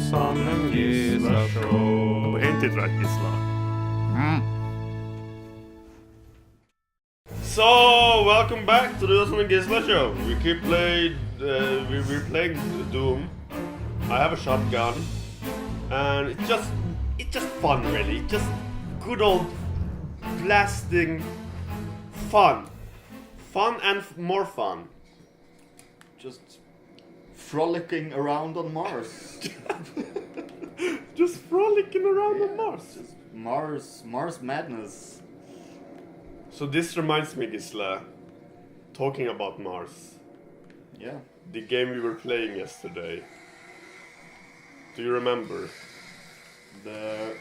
Ozan and Gisla show. Ain't it right, Gisla? So, welcome back to the Ozan and Gisla show. We keep playing, we're playing Doom. I have a shotgun, and it's just fun, really. Just good old blasting fun and more fun. Just frolicking around on Mars. Just frolicking around on Mars. Just Mars madness. So this reminds me, Gisla, talking about Mars, Yeah. the game we were playing yesterday. Do you remember? The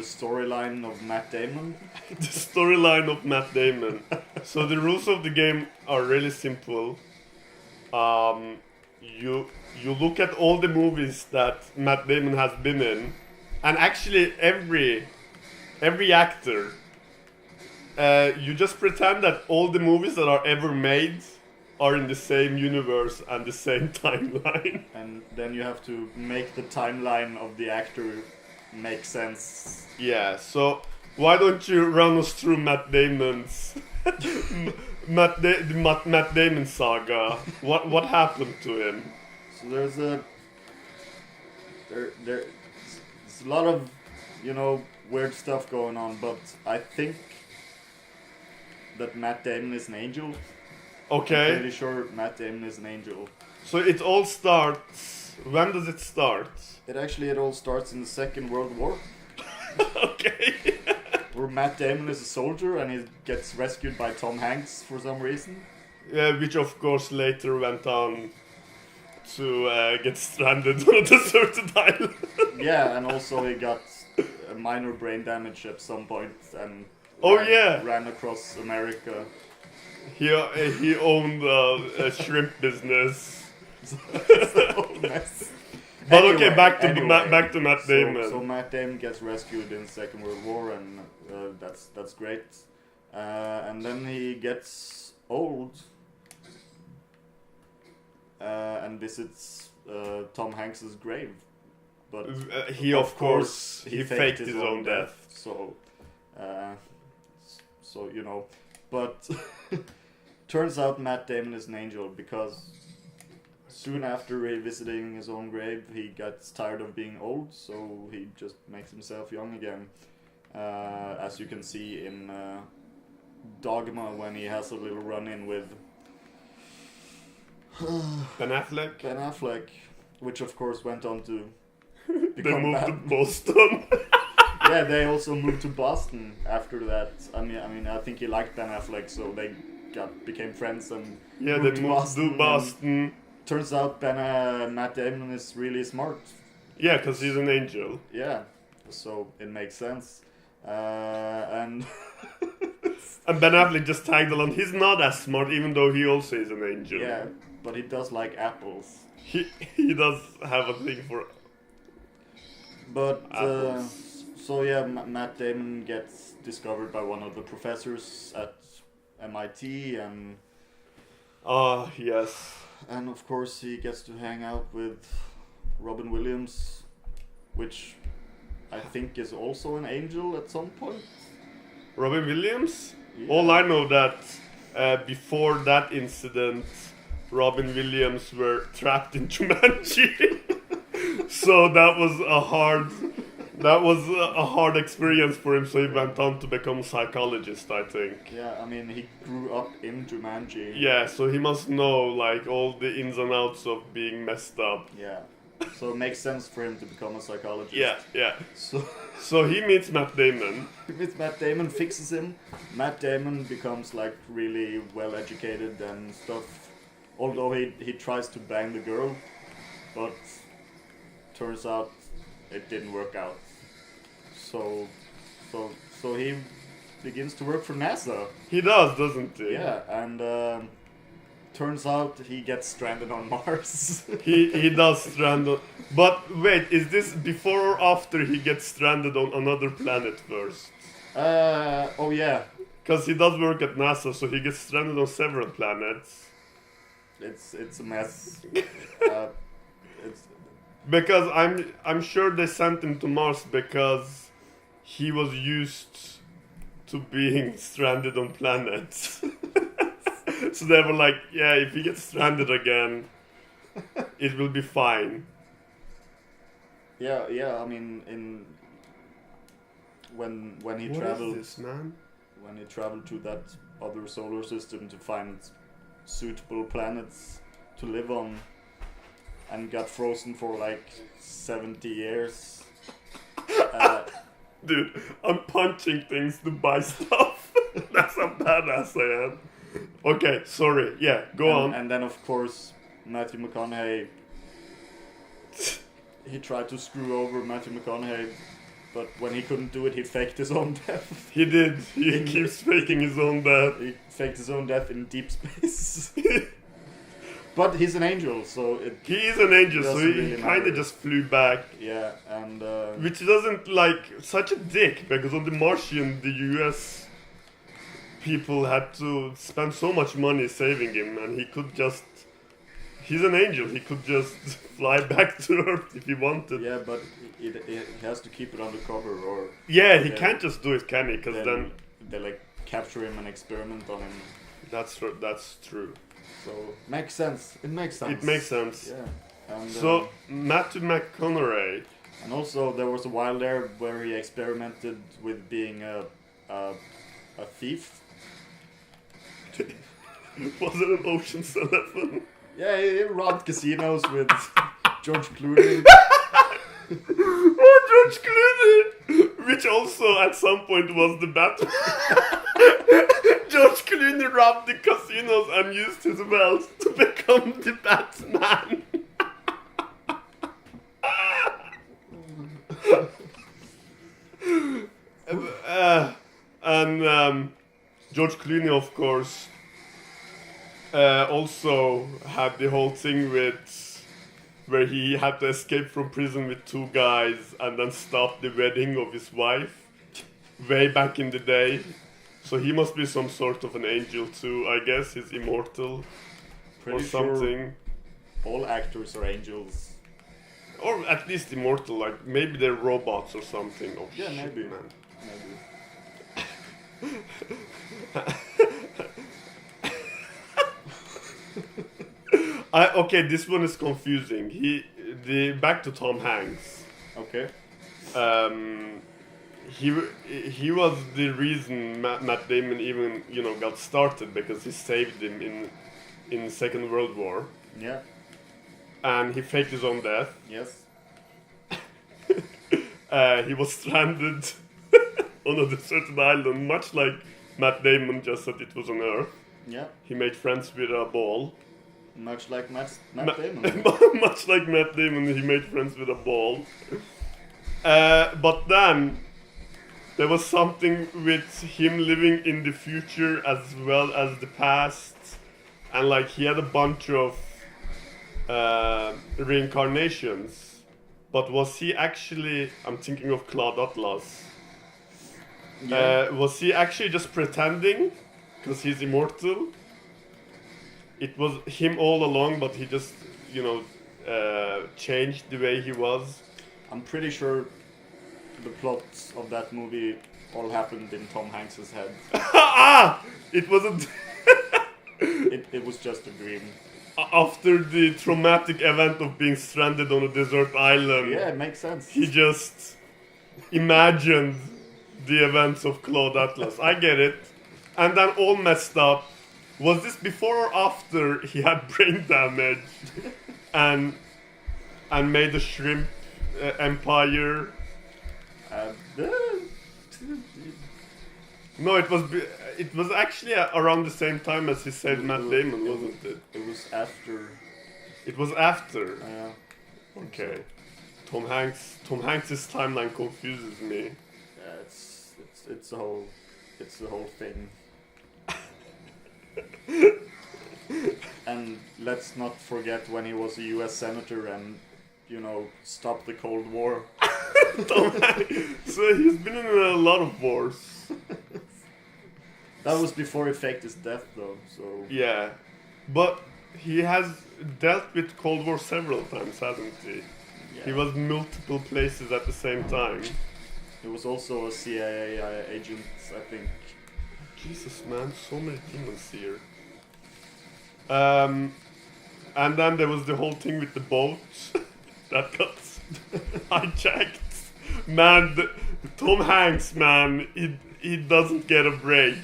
storyline of Matt Damon. The storyline of Matt Damon. So the rules of the game are really simple. You look at all the movies that Matt Damon has been in, and actually every actor. You just pretend that all the movies that are ever made are in the same universe and the same timeline. And then you have to make the timeline of the actor make sense. Yeah, so why don't you run us through Matt Damon's Matt Damon saga? What happened to him? So there's a lot of weird stuff going on, but I think that Matt Damon is an angel. I'm Okay, pretty sure Matt Damon is an angel. so it all starts. When does it start? It all starts in the Second World War, Okay. where Matt Damon is a soldier and he gets rescued by Tom Hanks for some reason. Yeah, which of course later went on to get stranded on a deserted island. Yeah, and also he got a minor brain damage at some point and Oh, yeah. ran across America. He owned a shrimp business. So mess. But Anyway, okay, back to anyway. back to Matt Damon. So Matt Damon gets rescued in the Second World War, and that's great. And then he gets old and visits Tom Hanks's grave. But He of course he faked his own death. So but turns out Matt Damon is an angel because soon after revisiting his own grave, he gets tired of being old, so he just makes himself young again. As you can see in Dogma, when he has a little run-in with Ben Affleck. Ben Affleck, which of course went on to They become moved to bad. Boston. Yeah, they also moved to Boston after that. I mean, I think he liked Ben Affleck, so they became friends and Yeah, moved they to moved to and Boston. turns out Matt Damon is really smart. Yeah, because he's an angel. Yeah, so it makes sense. And And Ben Affleck just tagged along. He's not as smart, even though he also is an angel. yeah, but he does like apples. He does have a thing for But apples. so yeah, Matt Damon gets discovered by one of the professors at MIT, and Yes. of course he gets to hang out with Robin Williams, which I think is also an angel at some point. Robin Williams? Yeah. All I know that before that incident, Robin Williams were trapped in Jumanji. So that was a hard experience for him. So he went on to become a psychologist, I think. Yeah, I mean, he grew up in Jumanji. Yeah, so he must know like all the ins and outs of being messed up. Yeah. So it makes sense for him to become a psychologist. Yeah. So So he meets Matt Damon. with Matt Damon, fixes him. Matt Damon becomes like really well educated and stuff. Although he tries to bang the girl, but turns out it didn't work out. So he begins to work for NASA. He does, doesn't he? Yeah, and turns out he gets stranded on Mars. He does stranded. But wait, is this before or after he gets stranded on another planet first? Oh yeah, Because he does work at NASA, so he gets stranded on several planets. it's a mess. It's Because I'm sure they sent him to Mars because he was used to being stranded on planets. So they were like, yeah, if he gets stranded again, it will be fine. Yeah. I mean, when he What traveled, is this, man? when he traveled to that other solar system to find suitable planets to live on, and got frozen for like 70 years. Dude, I'm punching things to buy stuff. That's how badass I am. Okay, sorry. Yeah, go on. And then of course Matthew McConaughey. He tried to screw over Matthew McConaughey, but when he couldn't do it, he faked his own death. He did. He keeps faking his own death. He faked his own death in deep space. But he's an angel, so it. He is an angel, so doesn't he really kind matter. of just flew back. Yeah, and Which doesn't, like, such a dick, because on The Martian, the US people had to spend so much money saving him, and he could just. He's an angel, he could just fly back to Earth if he wanted. yeah, but he has to keep it undercover, or Yeah, he Yeah. can't just do it, can he? Because then. they like capture him and experiment on him. That's true. So makes sense. It makes sense. It makes sense. Yeah. And, So, Matthew McConaughey. and also there was a while there where he experimented with being a thief. Was it an Ocean's 11? Yeah, he robbed casinos with George Clooney. Oh, George Clooney! Which also at some point was the Batman. George Clooney robbed the casinos and used his wealth to become the Batman. And George Clooney, of course, also had the whole thing with where he had to escape from prison with two guys and then stop the wedding of his wife way back in the day. So he must be some sort of an angel too, I guess. He's immortal Pretty or sure something. all actors are angels. Or at least immortal, like maybe they're robots or something. Oh, Yeah, shit, maybe. man. Okay, this one is confusing. Back to Tom Hanks. Okay. He was the reason Matt Damon even got started because he saved him in Second World War, Yeah. and he faked his own death. Yes. He was stranded on a deserted island, much like Matt Damon, just that it was on Earth. Yeah. He made friends with a ball. Much like Matt Damon. Much like Matt Damon, he made friends with a ball. But then there was something with him living in the future as well as the past, and like he had a bunch of reincarnations. But was he actually? I'm thinking of Claude Atlas. Yeah. Was he actually just pretending? Because he's immortal. It was him all along, but he just, changed the way he was. I'm pretty sure the plot of that movie all happened in Tom Hanks's head. It wasn't. It was just a dream. After the traumatic event of being stranded on a desert island, Yeah, it makes sense. he just imagined the events of Claude Atlas. I get it. And then all messed up. Was this before or after he had brain damage and made the shrimp empire? No, it was actually around the same time as he saved Matt Damon, wasn't it? It was after. It was after. So, Okay. Tom Hanks's timeline confuses me. yeah, it's the whole thing. And let's not forget when he was a U.S. senator and, stopped the Cold War. Tom Hanks. So he's been in a lot of wars. That was before he faked his death, though. So Yeah, but he has dealt with Cold War several times, hasn't he? He was multiple places at the same time. He was also a CIA agent, I think. Jesus, man, so many demons here. And then there was the whole thing with the boat that got hijacked. Man, Tom Hanks, man, he doesn't get a break.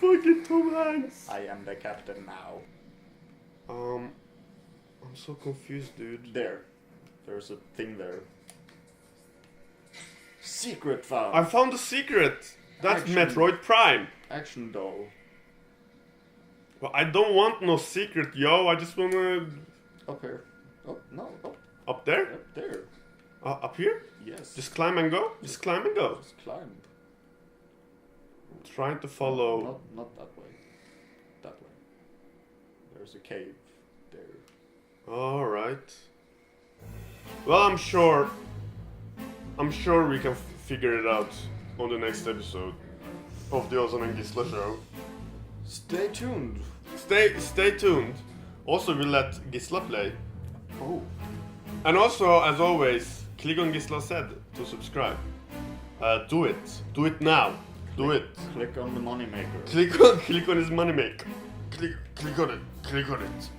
Fucking Tom Hanks. I am the captain now. I'm so confused, dude. There's a thing there. Secret found. I found a secret. That's Action. Metroid Prime. Action doll. Well, I don't want no secret, yo. I just wanna... Up here. Oh, no. Oh, Up there? up there. Up here? Yes. Just climb and go? Just climb and go. Just climb. Trying to follow... Not that way. That way. There's a cave there. Alright. Well, I'm sure we can figure it out on the next episode of the Ozan and Gisla show. Stay tuned. Stay tuned. Also, we'll let Gisla play. Oh. And also, as always, click on Gisla said to subscribe. Do it. Do it now. Do it. Click on the moneymaker. Click on his moneymaker. Click on it. Click on it.